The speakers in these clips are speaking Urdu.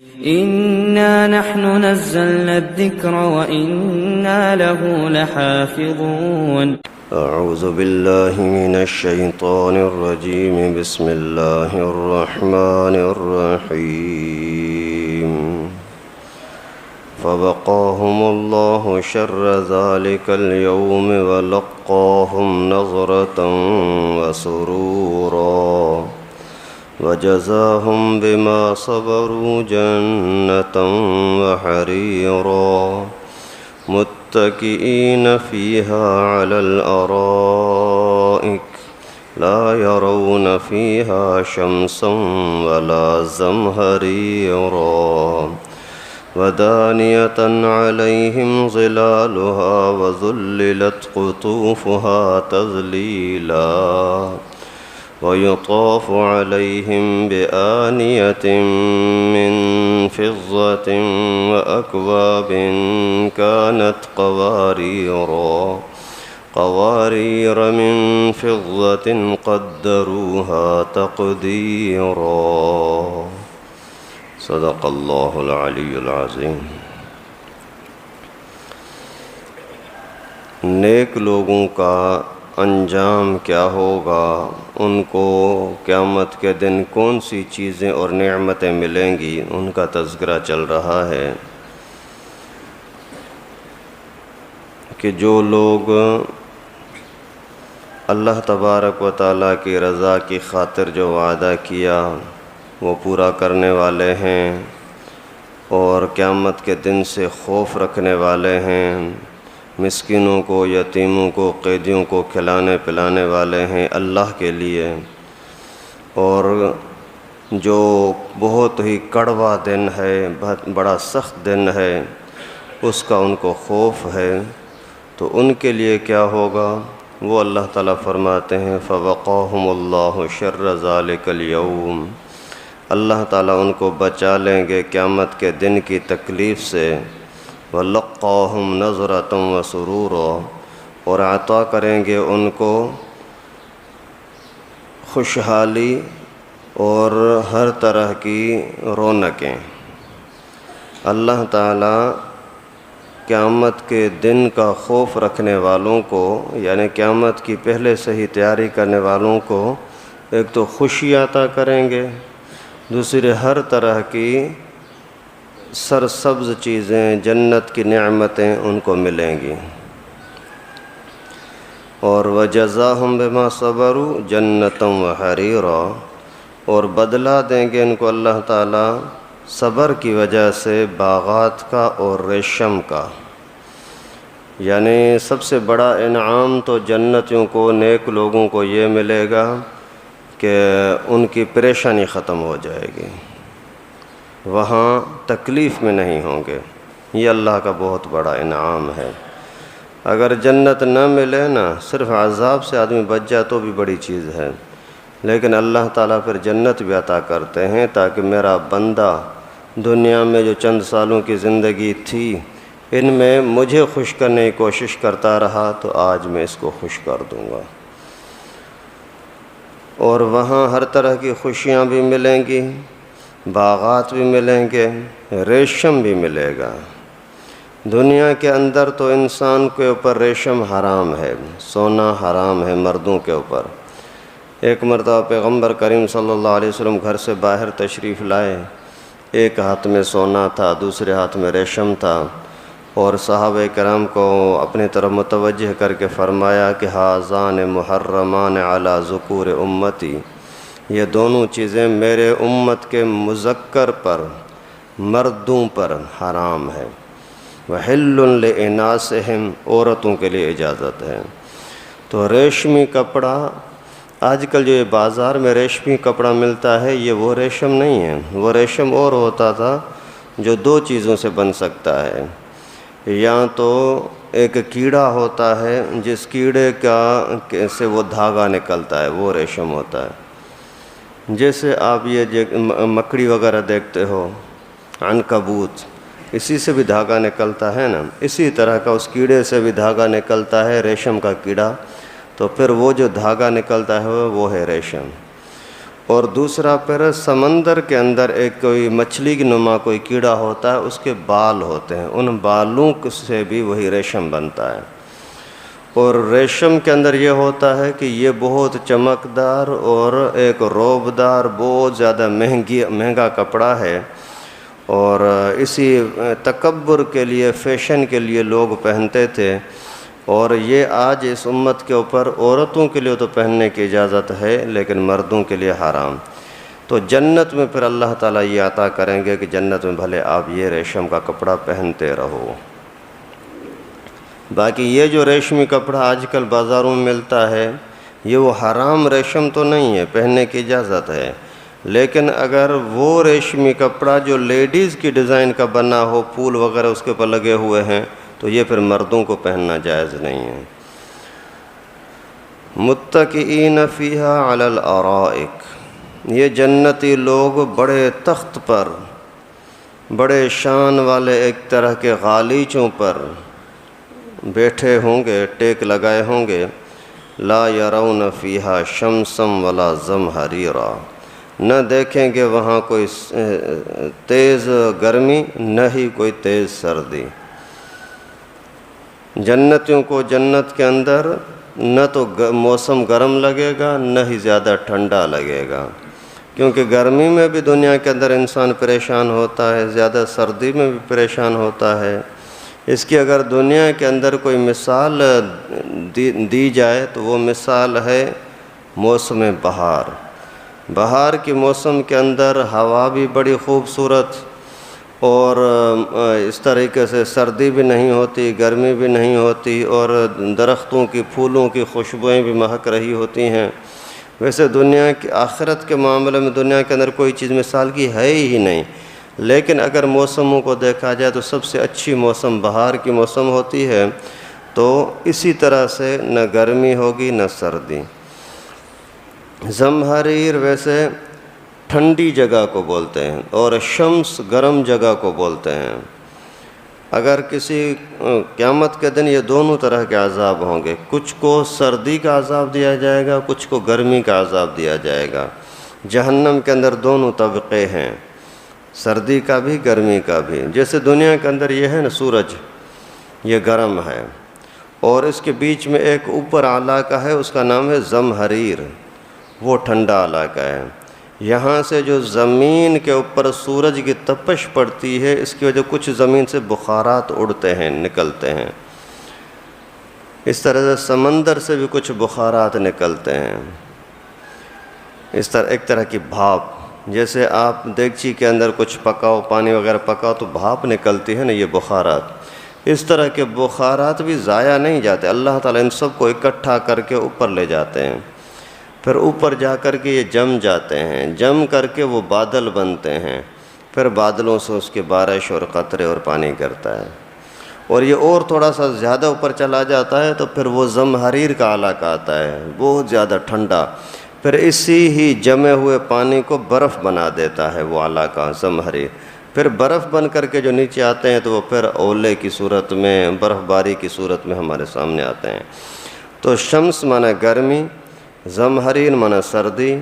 إنا نحن نزلنا الذكر وإنا له لحافظون. أعوذ بالله من الشيطان الرجيم. بسم الله الرحمن الرحيم. فوقاهم الله شر ذلك اليوم ولقاهم نظرة وسرورا وجزاهم بما صبروا جنة وحريرا متكئين فيها على الأرائك لا يرون فيها شمسا ولا زمهريرا ودانية عليهم ظلالها وذللت قطوفها تذليلا ويطاف عليهم بآنية من فضة وأكواب كانت قوارير من فضة قدروها تقديرا. صدق اللہ العلی العظیم. نیک لوگوں کا انجام کیا ہوگا، ان کو قیامت کے دن کون سی چیزیں اور نعمتیں ملیں گی، ان کا تذکرہ چل رہا ہے کہ جو لوگ اللہ تبارک و تعالیٰ کی رضا کی خاطر جو وعدہ کیا وہ پورا کرنے والے ہیں اور قیامت کے دن سے خوف رکھنے والے ہیں، مسکینوں کو، یتیموں کو، قیدیوں کو کھلانے پلانے والے ہیں اللہ کے لیے، اور جو بہت ہی کڑوا دن ہے، بڑا سخت دن ہے، اس کا ان کو خوف ہے، تو ان کے لیے کیا ہوگا وہ اللہ تعالیٰ فرماتے ہیں فوقاهم اللہ شر ذلک اليوم. اللہ تعالیٰ ان کو بچا لیں گے قیامت کے دن کی تکلیف سے. وَلَقَّاهُمْ نَظْرَةً وَسُرُورًا، اور عطا کریں گے ان کو خوشحالی اور ہر طرح کی رونقیں. اللہ تعالیٰ قیامت کے دن کا خوف رکھنے والوں کو، یعنی قیامت کی پہلے سے ہی تیاری کرنے والوں کو ایک تو خوشی عطا کریں گے، دوسرے ہر طرح کی سرسبز چیزیں، جنت کی نعمتیں ان کو ملیں گی. اور وَجَزَاهُمْ بِمَا صَبَرُوا جَنَّةً وَحَرِيرًا، اور بدلہ دیں گے ان کو اللہ تعالیٰ صبر کی وجہ سے باغات کا اور ریشم کا. یعنی سب سے بڑا انعام تو جنتیوں کو، نیک لوگوں کو یہ ملے گا کہ ان کی پریشانی ختم ہو جائے گی، وہاں تکلیف میں نہیں ہوں گے. یہ اللہ کا بہت بڑا انعام ہے. اگر جنت نہ ملے نا، صرف عذاب سے آدمی بچ جائے تو بھی بڑی چیز ہے، لیکن اللہ تعالیٰ پھر جنت بھی عطا کرتے ہیں تاکہ میرا بندہ دنیا میں جو چند سالوں کی زندگی تھی ان میں مجھے خوش کرنے کی کوشش کرتا رہا تو آج میں اس کو خوش کر دوں گا. اور وہاں ہر طرح کی خوشیاں بھی ملیں گی، باغات بھی ملیں گے، ریشم بھی ملے گا. دنیا کے اندر تو انسان کے اوپر ریشم حرام ہے، سونا حرام ہے مردوں کے اوپر. ایک مرتبہ پیغمبر کریم صلی اللہ علیہ وسلم گھر سے باہر تشریف لائے، ایک ہاتھ میں سونا تھا، دوسرے ہاتھ میں ریشم تھا، اور صحابہ کرام کو اپنی طرف متوجہ کر کے فرمایا کہ ھذان محرمان علی ذکور امتی، یہ دونوں چیزیں میرے امت کے مذکر پر، مردوں پر حرام ہے. وحل لاناسہم، عورتوں کے لیے اجازت ہے. تو ریشمی کپڑا، آج کل جو یہ بازار میں ریشمی کپڑا ملتا ہے یہ وہ ریشم نہیں ہے. وہ ریشم اور ہوتا تھا جو دو چیزوں سے بن سکتا ہے. یا تو ایک کیڑا ہوتا ہے جس کیڑے کا سے وہ دھاگا نکلتا ہے، وہ ریشم ہوتا ہے. جیسے آپ یہ مکڑی وغیرہ دیکھتے ہو، عنکبوت، اسی سے بھی دھاگا نکلتا ہے نا، اسی طرح کا اس کیڑے سے بھی دھاگا نکلتا ہے، ریشم کا کیڑا. تو پھر وہ جو دھاگا نکلتا ہے وہ ہے ریشم. اور دوسرا پھر سمندر کے اندر ایک کوئی مچھلی کی نما کوئی کیڑا ہوتا ہے، اس کے بال ہوتے ہیں، ان بالوں سے بھی وہی ریشم بنتا ہے۔ اور ریشم کے اندر یہ ہوتا ہے کہ یہ بہت چمکدار اور ایک روبدار بہت زیادہ مہنگا کپڑا ہے، اور اسی تکبر کے لیے فیشن کے لیے لوگ پہنتے تھے، اور یہ آج اس امت کے اوپر عورتوں کے لیے تو پہننے کی اجازت ہے لیکن مردوں کے لیے حرام۔ تو جنت میں پھر اللہ تعالیٰ یہ عطا کریں گے کہ جنت میں بھلے آپ یہ ریشم کا کپڑا پہنتے رہو۔ باقی یہ جو ریشمی کپڑا آج کل بازاروں میں ملتا ہے، یہ وہ حرام ریشم تو نہیں ہے، پہننے کی اجازت ہے، لیکن اگر وہ ریشمی کپڑا جو لیڈیز کی ڈیزائن کا بنا ہو، پھول وغیرہ اس کے اوپر لگے ہوئے ہیں، تو یہ پھر مردوں کو پہننا جائز نہیں ہے۔ متکئین فیہا علی الارائک، یہ جنتی لوگ بڑے تخت پر، بڑے شان والے ایک طرح کے غالیچوں پر بیٹھے ہوں گے، ٹیک لگائے ہوں گے۔ لا یرون فیہا شمسا ولا زمہریرا، نہ دیکھیں گے وہاں کوئی تیز گرمی نہ ہی کوئی تیز سردی۔ جنتیوں کو جنت کے اندر نہ تو موسم گرم لگے گا نہ ہی زیادہ ٹھنڈا لگے گا، کیونکہ گرمی میں بھی دنیا کے اندر انسان پریشان ہوتا ہے، زیادہ سردی میں بھی پریشان ہوتا ہے۔ اس کی اگر دنیا کے اندر کوئی مثال دی جائے تو وہ مثال ہے موسم بہار۔ بہار کے موسم کے اندر ہوا بھی بڑی خوبصورت، اور اس طریقے سے سردی بھی نہیں ہوتی، گرمی بھی نہیں ہوتی، اور درختوں کی پھولوں کی خوشبوئیں بھی مہک رہی ہوتی ہیں۔ ویسے دنیا کی آخرت کے معاملے میں دنیا کے اندر کوئی چیز مثال کی ہے ہی نہیں، لیکن اگر موسموں کو دیکھا جائے تو سب سے اچھی موسم بہار کی موسم ہوتی ہے۔ تو اسی طرح سے نہ گرمی ہوگی نہ سردی۔ زمہریر ویسے ٹھنڈی جگہ کو بولتے ہیں، اور شمس گرم جگہ کو بولتے ہیں۔ اگر کسی قیامت کے دن یہ دونوں طرح کے عذاب ہوں گے، کچھ کو سردی کا عذاب دیا جائے گا، کچھ کو گرمی کا عذاب دیا جائے گا۔ جہنم کے اندر دونوں طبقے ہیں، سردی کا بھی گرمی کا بھی۔ جیسے دنیا کے اندر یہ ہے نا سورج، یہ گرم ہے، اور اس کے بیچ میں ایک اوپر علاقہ ہے، اس کا نام ہے زمہریر، وہ ٹھنڈا علاقہ ہے۔ یہاں سے جو زمین کے اوپر سورج کی تپش پڑتی ہے، اس کی وجہ کچھ زمین سے بخارات اڑتے ہیں، نکلتے ہیں۔ اس طرح سے سمندر سے بھی کچھ بخارات نکلتے ہیں، اس طرح ایک طرح کی بھاپ۔ جیسے آپ دیگچی کے اندر کچھ پکاؤ، پانی وغیرہ پکاؤ تو بھاپ نکلتی ہے نا، یہ بخارات۔ اس طرح کے بخارات بھی ضائع نہیں جاتے، اللہ تعالیٰ ان سب کو اکٹھا کر کے اوپر لے جاتے ہیں، پھر اوپر جا کر کے یہ جم جاتے ہیں، جم کر کے وہ بادل بنتے ہیں، پھر بادلوں سے اس کے بارش اور قطرے اور پانی کرتا ہے، اور یہ اور تھوڑا سا زیادہ اوپر چلا جاتا ہے تو پھر وہ زمہریر کا علاقہ آتا ہے، بہت زیادہ ٹھنڈا، پھر اسی ہی جمے ہوئے پانی کو برف بنا دیتا ہے وہ علاقہ زمہریر، پھر برف بن کر کے جو نیچے آتے ہیں تو وہ پھر اولے کی صورت میں، برف باری کی صورت میں ہمارے سامنے آتے ہیں۔ تو شمس مانا گرمی، زمہریر مانا سردی۔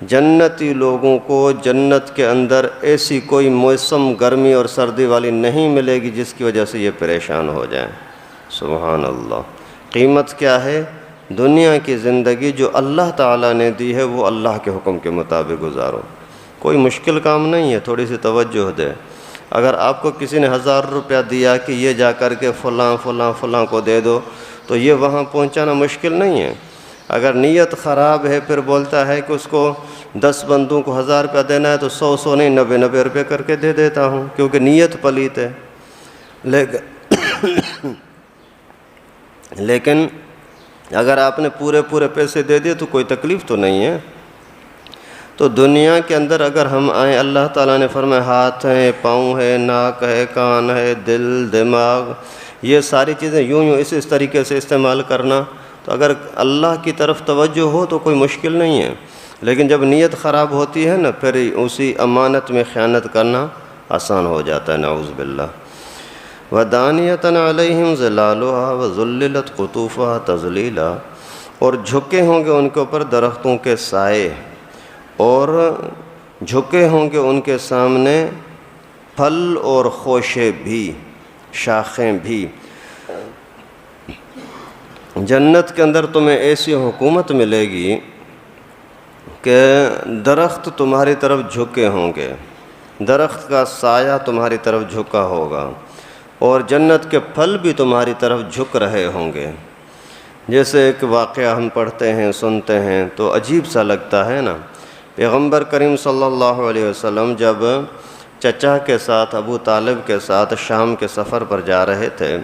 جنتی لوگوں کو جنت کے اندر ایسی کوئی موسم گرمی اور سردی والی نہیں ملے گی جس کی وجہ سے یہ پریشان ہو جائیں۔ سبحان اللہ۔ قیمت کیا ہے؟ دنیا کی زندگی جو اللہ تعالیٰ نے دی ہے وہ اللہ کے حکم کے مطابق گزارو، کوئی مشکل کام نہیں ہے، تھوڑی سی توجہ دے۔ اگر آپ کو کسی نے 1000 روپیہ دیا کہ یہ جا کر کے فلاں فلاں فلاں کو دے دو، تو یہ وہاں پہنچانا مشکل نہیں ہے۔ اگر نیت خراب ہے، پھر بولتا ہے کہ اس کو 10 بندوں کو 1000 روپیہ دینا ہے تو 100 نہیں 90 روپے کر کے دے دیتا ہوں، کیونکہ نیت پلیت ہے۔ لیکن اگر آپ نے پورے پیسے دے دیے تو کوئی تکلیف تو نہیں ہے۔ تو دنیا کے اندر اگر ہم آئیں، اللہ تعالیٰ نے فرمایا ہاتھ ہے، پاؤں ہے، ناک ہے، کان ہے، دل، دماغ، یہ ساری چیزیں یوں اس طریقے سے استعمال کرنا، تو اگر اللہ کی طرف توجہ ہو تو کوئی مشکل نہیں ہے، لیکن جب نیت خراب ہوتی ہے نا، پھر اسی امانت میں خیانت کرنا آسان ہو جاتا ہے، نعوذ باللہ۔ وَدَانِيَةً عَلَيْهِمْ ظِلَالُهَا وَذُلِّلَتْ قُطُوفُهَا تَذْلِيلًا، اور جھکے ہوں گے ان کے اوپر درختوں کے سائے، اور جھکے ہوں گے ان کے سامنے پھل اور خوشے بھی، شاخیں بھی۔ جنت کے اندر تمہیں ایسی حکومت ملے گی کہ درخت تمہاری طرف جھکے ہوں گے، درخت کا سایہ تمہاری طرف جھکا ہوگا، اور جنت کے پھل بھی تمہاری طرف جھک رہے ہوں گے۔ جیسے ایک واقعہ ہم پڑھتے ہیں، سنتے ہیں تو عجیب سا لگتا ہے نا۔ پیغمبر کریم صلی اللہ علیہ وسلم جب چچا کے ساتھ، ابو طالب کے ساتھ شام کے سفر پر جا رہے تھے،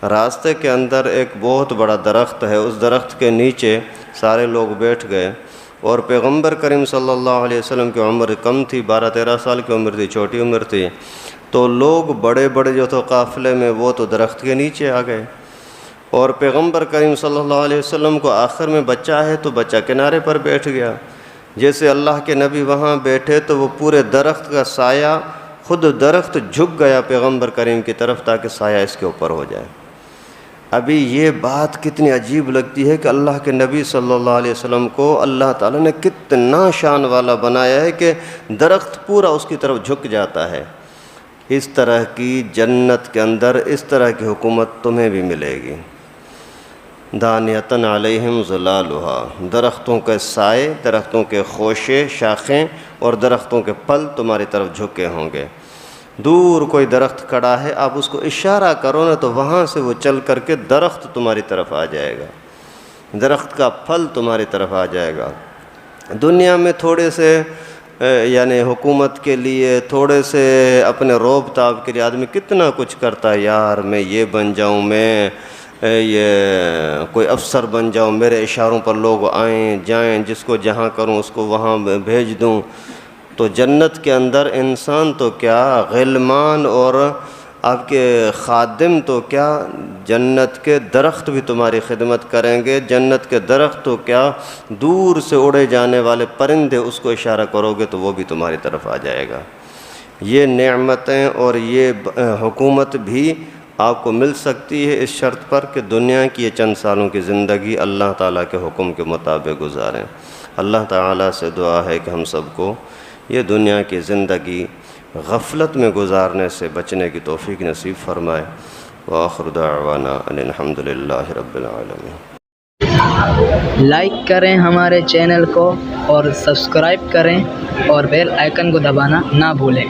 راستے کے اندر ایک بہت بڑا درخت ہے، اس درخت کے نیچے سارے لوگ بیٹھ گئے، اور پیغمبر کریم صلی اللہ علیہ وسلم کی عمر کم تھی، 12-13 سال کی عمر تھی، چھوٹی عمر تھی، تو لوگ بڑے بڑے جو تو قافلے میں وہ تو درخت کے نیچے آ گئے، اور پیغمبر کریم صلی اللہ علیہ وسلم کو آخر میں بچہ ہے تو بچہ کنارے پر بیٹھ گیا۔ جیسے اللہ کے نبی وہاں بیٹھے تو وہ پورے درخت کا سایہ، خود درخت جھک گیا پیغمبر کریم کی طرف تاکہ سایہ اس کے اوپر ہو جائے۔ ابھی یہ بات کتنی عجیب لگتی ہے کہ اللہ کے نبی صلی اللہ علیہ وسلم کو اللہ تعالیٰ نے کتنا شان والا بنایا ہے کہ درخت پورا اس کی طرف جھک جاتا ہے۔ اس طرح کی جنت کے اندر اس طرح کی حکومت تمہیں بھی ملے گی۔ دانیۃ علیہم ظلالھا، درختوں کے سائے، درختوں کے خوشے، شاخیں اور درختوں کے پھل تمہاری طرف جھکے ہوں گے۔ دور کوئی درخت کھڑا ہے، آپ اس کو اشارہ کرو نا تو وہاں سے وہ چل کر کے درخت تمہاری طرف آ جائے گا، درخت کا پھل تمہاری طرف آ جائے گا۔ دنیا میں تھوڑے سے یعنی حکومت کے لیے، تھوڑے سے اپنے روب تاب کے لیے آدمی کتنا کچھ کرتا ہے، یار میں یہ بن جاؤں، میں یہ کوئی افسر بن جاؤں، میرے اشاروں پر لوگ آئیں جائیں، جس کو جہاں کروں اس کو وہاں بھیج دوں۔ تو جنت کے اندر انسان تو کیا، غلمان اور آپ کے خادم تو کیا، جنت کے درخت بھی تمہاری خدمت کریں گے۔ جنت کے درخت تو کیا، دور سے اڑے جانے والے پرندے، اس کو اشارہ کرو گے تو وہ بھی تمہاری طرف آ جائے گا۔ یہ نعمتیں اور یہ حکومت بھی آپ کو مل سکتی ہے اس شرط پر کہ دنیا کی یہ چند سالوں کی زندگی اللہ تعالیٰ کے حکم کے مطابق گزاریں۔ اللہ تعالیٰ سے دعا ہے کہ ہم سب کو یہ دنیا کی زندگی غفلت میں گزارنے سے بچنے کی توفیق نصیب فرمائے۔ وآخر دعوانا ان الحمد للہ رب العالمین۔ لائک کریں ہمارے چینل کو اور سبسکرائب کریں اور بیل آئیکن کو دبانا نہ بھولیں۔